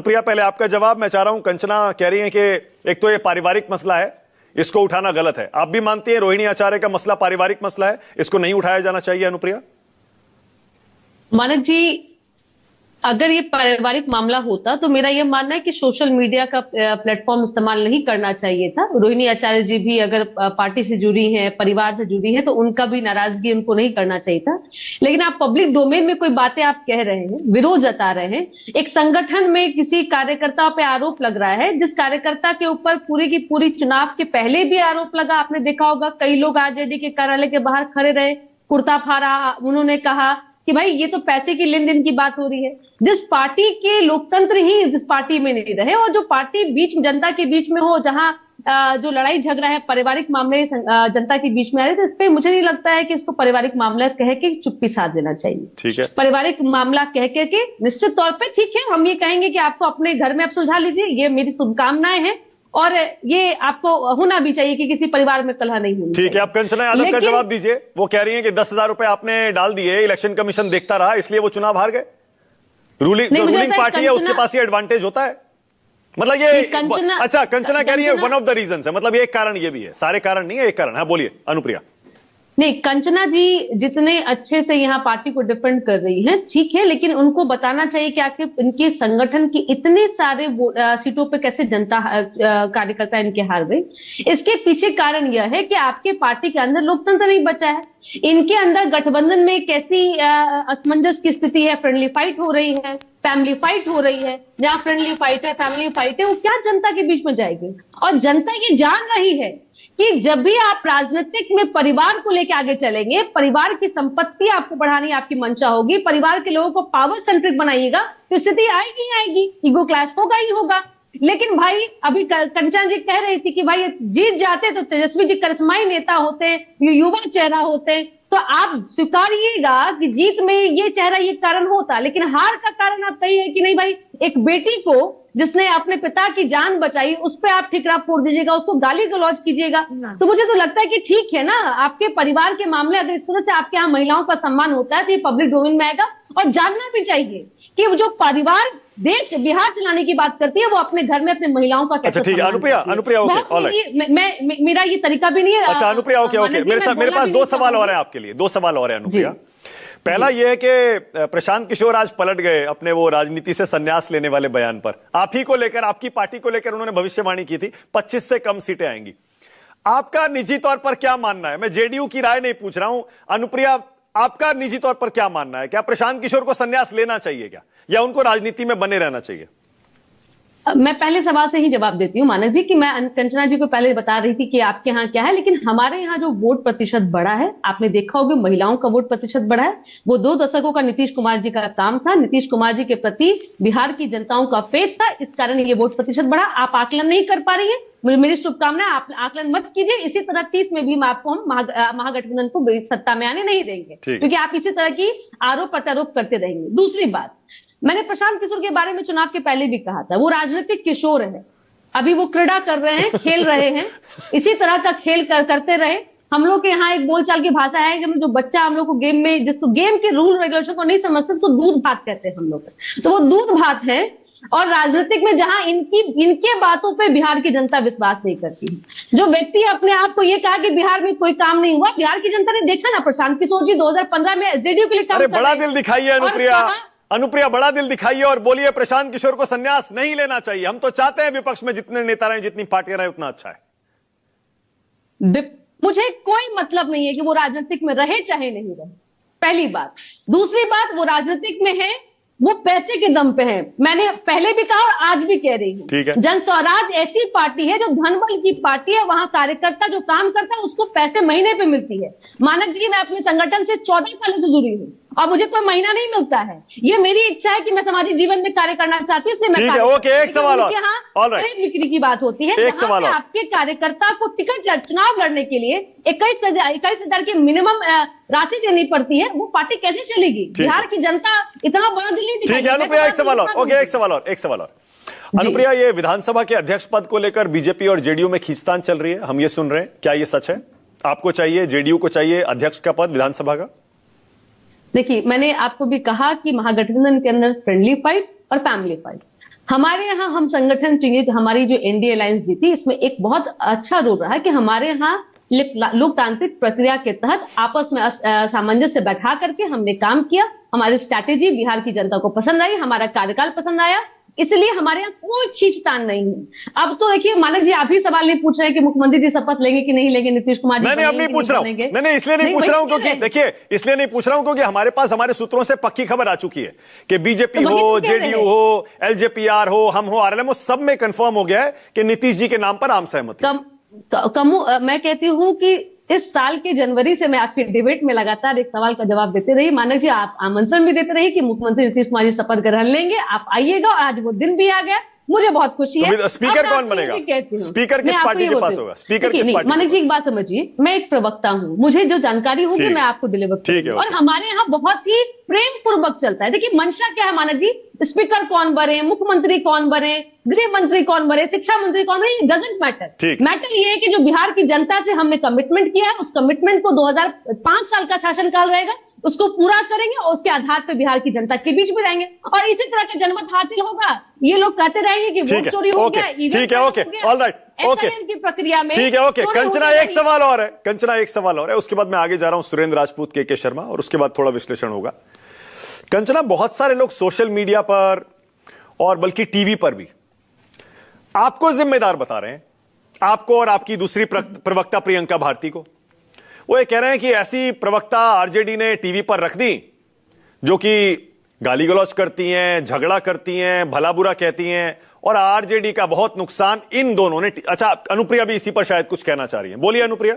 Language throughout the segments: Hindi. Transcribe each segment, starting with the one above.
प्रिया, पहले आपका जवाब मैं चाह रहा हूं। कंचना कह रही है कि एक तो ये पारिवारिक मसला है, इसको उठाना गलत है। आप भी मानती हैं रोहिणी आचार्य का मसला पारिवारिक मसला है, इसको नहीं उठाया जाना चाहिए? अनुप्रिया, मानक जी, अगर ये पारिवारिक मामला होता तो मेरा ये मानना है कि सोशल मीडिया का प्लेटफॉर्म इस्तेमाल नहीं करना चाहिए था। रोहिणी आचार्य जी भी अगर पार्टी से जुड़ी हैं, परिवार से जुड़ी हैं, तो उनका भी नाराजगी उनको नहीं करना चाहिए था। लेकिन आप पब्लिक डोमेन में कोई बातें आप कह रहे हैं, विरोध जता रहे हैं, एक संगठन में किसी कार्यकर्ता पे आरोप लग रहा है, जिस कार्यकर्ता के ऊपर पूरी की पूरी चुनाव के पहले भी आरोप लगा। आपने देखा होगा कई लोग आरजेडी के कार्यालय के बाहर खड़े रहे, कुर्ता फाड़ा, उन्होंने कहा कि भाई ये तो पैसे की लेन देन की बात हो रही है। जिस पार्टी के लोकतंत्र ही जिस पार्टी में नहीं रहे, और जो पार्टी बीच जनता के बीच में हो, जहां जो लड़ाई झगड़ा है, पारिवारिक मामले जनता के बीच में आ रहे, तो इस पे मुझे नहीं लगता है कि इसको पारिवारिक मामला कह के चुप्पी साध देना चाहिए। ठीक है, पारिवारिक मामला कह के निश्चित तौर पर ठीक है, हम ये कहेंगे कि आपको अपने घर में आप सुलझा लीजिए, ये मेरी शुभकामनाएं हैं, और ये आपको होना भी चाहिए कि किसी परिवार में कलह नहीं होनी। ठीक है, आप कंचना यादव का जवाब दीजिए। वो कह रही हैं कि 10,000 रुपए आपने डाल दिए, इलेक्शन कमीशन देखता रहा, इसलिए वो चुनाव हार गए। रूलिंग पार्टी है, उसके पास ये एडवांटेज होता है, मतलब ये अच्छा, कंचना कह रही है वन ऑफ द रीजन है, मतलब एक कारण ये भी है, सारे कारण नहीं है, एक कारण है। बोलिए अनुप्रिया। नहीं, कंचना जी जितने अच्छे से यहाँ पार्टी को डिफेंड कर रही हैं, ठीक है, लेकिन उनको बताना चाहिए कि आखिर इनके संगठन की इतने सारे सीटों पे कैसे जनता कार्यकर्ता इनके हार गए। इसके पीछे कारण यह है कि आपके पार्टी के अंदर लोकतंत्र नहीं बचा है। इनके अंदर गठबंधन में कैसी असमंजस की स्थिति है, फ्रेंडली फाइट हो रही है, फैमिली फाइट हो रही है। जहां फ्रेंडली फाइट है, फैमिली फाइट है, वो क्या जनता के बीच में जाएगी? और जनता ये जान रही है कि जब भी आप राजनीतिक में परिवार को लेकर आगे चलेंगे, परिवार की संपत्ति आपको बढ़ानी आपकी मंशा होगी, परिवार के लोगों को पावर सेंट्रिक बनाइएगा, तो स्थिति आएगी ही आएगी, ईगो क्लैश होगा ही होगा। लेकिन भाई अभी कंचना जी कह रही थी कि भाई जीत जाते तो तेजस्वी जी करिश्माई नेता होते, ये युवा चेहरा होते, तो आप स्वीकारिएगा कि जीत में ये चेहरा ये कारण होता। लेकिन हार का कारण आप कहिए कि नहीं भाई, एक बेटी को जिसने अपने पिता की जान बचाई, उस पर आप ठिकरा फोड़ दीजिएगा, उसको गाली गलौज कीजिएगा। तो मुझे तो लगता है कि ठीक है ना, आपके परिवार के मामले अगर इस तरह से आपके यहाँ महिलाओं का सम्मान होता है तो ये पब्लिक डोमेन में आएगा। और जानना भी चाहिए कि जो परिवार देश बिहार चलाने की बात करती है, वो अपने घर में अपने महिलाओं का कैसे। अच्छा ठीक है अनुप्रिया, ओके, मेरा ये तरीका भी नहीं है। अच्छा अनुप्रिया, ओके, मेरे पास 2 सवाल और है आपके लिए, 2 सवाल और है अनुप्रिया। पहला यह है कि प्रशांत किशोर आज पलट गए अपने वो राजनीति से संन्यास लेने वाले बयान पर। आप ही को लेकर, आपकी पार्टी को लेकर उन्होंने भविष्यवाणी की थी 25 से कम सीटें आएंगी। आपका निजी तौर पर क्या मानना है? मैं जेडीयू की राय नहीं पूछ रहा हूं। अनुप्रिया, आपका निजी तौर पर क्या मानना है? क्या प्रशांत किशोर को संन्यास लेना चाहिए क्या, या उनको राजनीति में बने रहना चाहिए? मैं पहले सवाल से ही जवाब देती हूँ मानक जी, कि मैं कंचना जी को पहले बता रही थी कि आपके यहाँ क्या है, लेकिन हमारे यहाँ जो वोट प्रतिशत बढ़ा है, आपने देखा होगा महिलाओं का वोट प्रतिशत बढ़ा है। वो 2 दशकों का नीतीश कुमार जी का काम था, नीतीश कुमार जी के प्रति बिहार की जनताओं का फेथ था, इस कारण ये वोट प्रतिशत बढ़ा। आप आकलन नहीं कर पा रही है, मेरी शुभकामनाएं, आप आकलन मत कीजिए। इसी तरह 30 में भी हम महागठबंधन को सत्ता में आने नहीं देंगे, क्योंकि आप इसी तरह की आरोप प्रत्यारोप करते रहेंगे। दूसरी बात, मैंने प्रशांत किशोर के बारे में चुनाव के पहले भी कहा था, वो राजनीतिक किशोर है, अभी वो क्रीड़ा कर रहे हैं, खेल रहे हैं, इसी तरह का खेल करते रहे। हम लोग के यहाँ एक बोलचाल की भाषा है कि जो बच्चा हम लोग को गेम में, जिसको गेम के रूल रेगुलेशन को नहीं समझते, उसको दूध भात कहते हैं हम लोग, तो वो दूध भात है। और राजनीतिक में जहां इनके बातों पे बिहार की जनता विश्वास नहीं करती है। जो व्यक्ति अपने आप को ये कहा कि बिहार में कोई काम नहीं हुआ, बिहार की जनता ने देखा ना, प्रशांत किशोर जी 2015 में जेडीयू के लिए काम कर रहे हैं। बड़ा दिल दिखाइए अनुप्रिया, बड़ा दिल दिखाइए और बोलिए प्रशांत किशोर को संन्यास नहीं लेना चाहिए। हम तो चाहते हैं विपक्ष में जितने नेता रहे, जितनी पार्टियां रहे, उतना अच्छा है। मुझे कोई मतलब नहीं है कि वो राजनीतिक में रहे चाहे नहीं रहे, पहली बात। दूसरी बात, वो राजनीतिक में है, वो पैसे के दम पे है। मैंने पहले भी कहा और आज भी कह रही हूं, जन स्वराज ऐसी पार्टी है जो धनबल की पार्टी है। वहां कार्यकर्ता जो काम करता है उसको पैसे महीने पे मिलती है। मानक जी, मैं अपने संगठन से 14 सालों से जुड़ी हूं और मुझे कोई महीना नहीं मिलता है। ये मेरी इच्छा है कि मैं सामाजिक जीवन में कार्य करना चाहती हूँ, इसलिए मैं ओके, एक सवाल और, खरीद बिक्री की बात होती है। एक सवाल और, आपके कार्यकर्ता को टिकट चुनाव लड़ने के लिए 21,000 की मिनिमम राशि देनी पड़ती है, वो पार्टी कैसे चलेगी? बिहार की जनता इतना बड़ा दिल नहीं दिखाएगी। ठीक है अनुप्रिया, एक सवाल और, ओके, एक सवाल और अनुप्रिया, ये विधानसभा के अध्यक्ष पद को लेकर बीजेपी और जेडीयू में खींचतान चल रही है, हम ये सुन रहे हैं, क्या ये सच है? आपको चाहिए, जेडीयू को चाहिए अध्यक्ष का पद विधानसभा का? देखिए, मैंने आपको भी कहा कि महागठबंधन के अंदर फ्रेंडली फाइट और फैमिली फाइट, हमारे यहाँ हम संगठन चुने, हमारी जो एनडीए अलायंस जीती, इसमें एक बहुत अच्छा रोल रहा कि हमारे यहाँ लोकतांत्रिक प्रक्रिया के तहत आपस में सामंजस्य बैठा करके हमने काम किया। हमारी स्ट्रैटेजी बिहार की जनता को पसंद आई, हमारा कार्यकाल पसंद आया, इसलिए हमारे यहाँ कोई खींचतान नहीं है। अब तो देखिए मानक जी, आप ही सवाल नहीं पूछ रहे हैं कि मुख्यमंत्री जी शपथ लेंगे कि नहीं लेंगे, नीतीश कुमार जी नहीं अब नहीं पूछ रहा हूं, नहीं इसलिए नहीं पूछ रहा हूं क्योंकि देखिए, इसलिए नहीं पूछ रहा हूं क्योंकि हमारे पास हमारे सूत्रों से पक्की खबर आ चुकी है कि बीजेपी हो, जेडीयू हो, एलजेपीआर हो, हम हो, आरएलएम हो, सब में कंफर्म हो गया है कि नीतीश जी के नाम पर आम सहमति। मैं कहती हूं कि इस साल के जनवरी से मैं आपके डिबेट में लगातार एक सवाल का जवाब देते रही। मानक जी, आप आमंत्रण भी देते रही कि मुख्यमंत्री नीतीश कुमार जी शपथ ग्रहण लेंगे, आप आइएगा, और आज वो दिन भी आ गया, मुझे बहुत खुशी है। स्पीकर कौन बनेगा? स्पीकर किस पार्टी के पास होगा? स्पीकर किस पार्टी? मानक जी एक बात समझिए, मैं एक प्रवक्ता हूं, मुझे जो जानकारी होगी मैं आपको डिलीवर करूंगी, और हमारे यहाँ बहुत ही प्रेम पूर्वक चलता है। देखिए मंशा क्या है मानक जी, स्पीकर कौन बने, मुख्यमंत्री कौन बने, गृह मंत्री कौन बने, शिक्षा मंत्री कौन बने, डजंट मैटर। मैटर ये है कि जो बिहार की जनता से हमने कमिटमेंट किया है, उस कमिटमेंट को 2005 साल का शासनकाल रहेगा, उसको पूरा करेंगे और उसके आधार पर बिहार की जनता के बीच में रहेंगे, और इसी तरह का जनमत हासिल होगा। ये लोग कहते रहेंगे कि वोट चोरी हो गया, ठीक है, ओके, ऑलराइट, ओके, की प्रक्रिया में, ठीक है, ओके। कंचना एक सवाल और है, कंचना एक सवाल और है, उसके बाद मैं आगे जा रहा हूं सुरेंद्र राजपूत, के शर्मा, और उसके बाद थोड़ा विश्लेषण होगा। कंचना, बहुत सारे लोग सोशल मीडिया पर और बल्कि टीवी पर भी आपको जिम्मेदार बता रहे हैं, आपको और आपकी दूसरी प्रवक्ता प्रियंका भारती को। वो ये कह रहे हैं कि ऐसी प्रवक्ता आरजेडी ने टीवी पर रख दी जो कि गाली गलौज करती हैं, झगड़ा करती हैं, भला बुरा कहती हैं, और आरजेडी का बहुत नुकसान इन दोनों ने। अच्छा, अनुप्रिया भी इसी पर शायद कुछ कहना चाह रही है, बोलिए अनुप्रिया।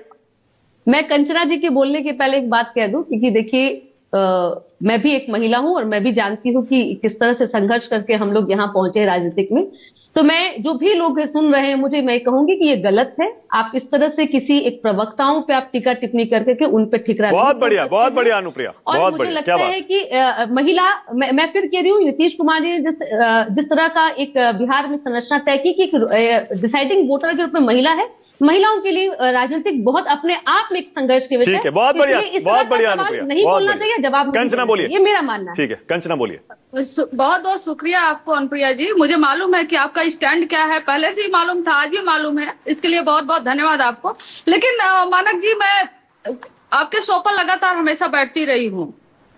मैं कंचना जी के बोलने के पहले एक बात कह दूं, क्योंकि देखिए मैं भी एक महिला हूं और मैं भी जानती हूं कि किस तरह से संघर्ष करके हम लोग यहाँ पहुंचे राजनीतिक में। तो मैं, जो भी लोग सुन रहे हैं, मैं कहूंगी कि ये गलत है। आप इस तरह से किसी एक प्रवक्ताओं पे आप टीका टिप्पणी करके उन पे ठिकरा, बहुत बढ़िया अनुप्रिया, बहुत बढ़िया। लगता है कि महिला, मैं फिर कह रही हूँ, नीतीश कुमार जी ने जिस तरह का एक बिहार में संरचना तय की कि डिसाइडिंग वोटर के रूप में महिला है, महिलाओं के लिए राजनीतिक बहुत अपने आप में एक संघर्ष के विषय है। बहुत बढ़िया अनुप्रिया, नहीं बोलना चाहिए, जवाब कंचना बोलिए, ये मेरा मानना है। ठीक है, कंचना बोलिए। बहुत बहुत शुक्रिया आपको अनुप्रिया जी, मुझे मालूम है कि आपका स्टैंड क्या है, पहले से ही मालूम था, आज भी मालूम है, इसके लिए बहुत बहुत धन्यवाद आपको। लेकिन मानक जी, मैं आपके शो पर लगातार हमेशा बैठती रही हूँ,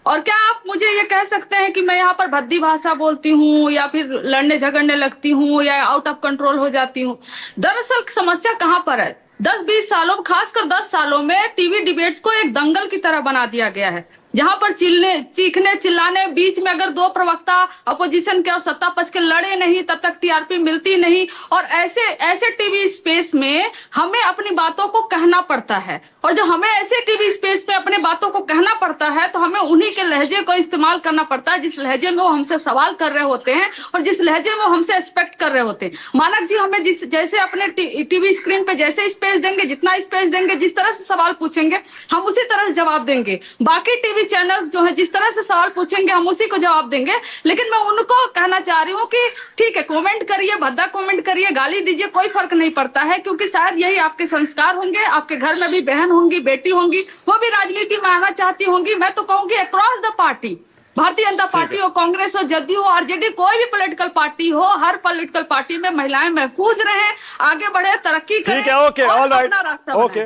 और क्या आप मुझे ये कह सकते हैं कि मैं यहाँ पर भद्दी भाषा बोलती हूँ या फिर लड़ने झगड़ने लगती हूँ या आउट ऑफ कंट्रोल हो जाती हूँ? दरअसल समस्या कहाँ पर है? 10-20 सालों, खासकर 10 सालों में टीवी डिबेट्स को एक दंगल की तरह बना दिया गया है, जहां पर चीखने चिल्लाने, बीच में अगर दो प्रवक्ता अपोजिशन के और सत्ता पक्ष के लड़े नहीं, तब तक टीआरपी मिलती नहीं। और ऐसे टीवी स्पेस में हमें अपनी बातों को कहना पड़ता है, और जब हमें ऐसे टीवी स्पेस में अपने बातों को कहना पड़ता है तो हमें उन्हीं के लहजे को इस्तेमाल करना पड़ता है जिस लहजे में वो हमसे सवाल कर रहे होते हैं और जिस लहजे में वो हमसे एक्सपेक्ट कर रहे होते हैं। मानक जी, हमें जैसे अपने टीवी स्क्रीन पे जैसे स्पेस देंगे, जितना स्पेस देंगे, जिस तरह से सवाल पूछेंगे हम उसी तरह से जवाब देंगे। बाकी टीवी चैनल जो है जिस तरह से सवाल पूछेंगे हम उसी को जवाब देंगे। लेकिन मैं उनको कहना चाह रही हूँ कि ठीक है, कमेंट करिए, भद्दा कमेंट करिए, गाली दीजिए, कोई फर्क नहीं पड़ता है, क्योंकि शायद यही आपके संस्कार होंगे। आपके घर में भी बहन होंगी, बेटी होंगी, वो भी राजनीति में आना चाहती होंगी। मैं तो कहूंगी across the party, Bharatiya Janata party हो, कांग्रेस हो, जदयू हो, आरजेडी, कोई भी पॉलिटिकल पार्टी हो, हर पॉलिटिकल पार्टी में महिलाएं महफूज रहें, आगे बढ़े, तरक्की करें। ठीक है, ओके, ऑल राइट, ओके।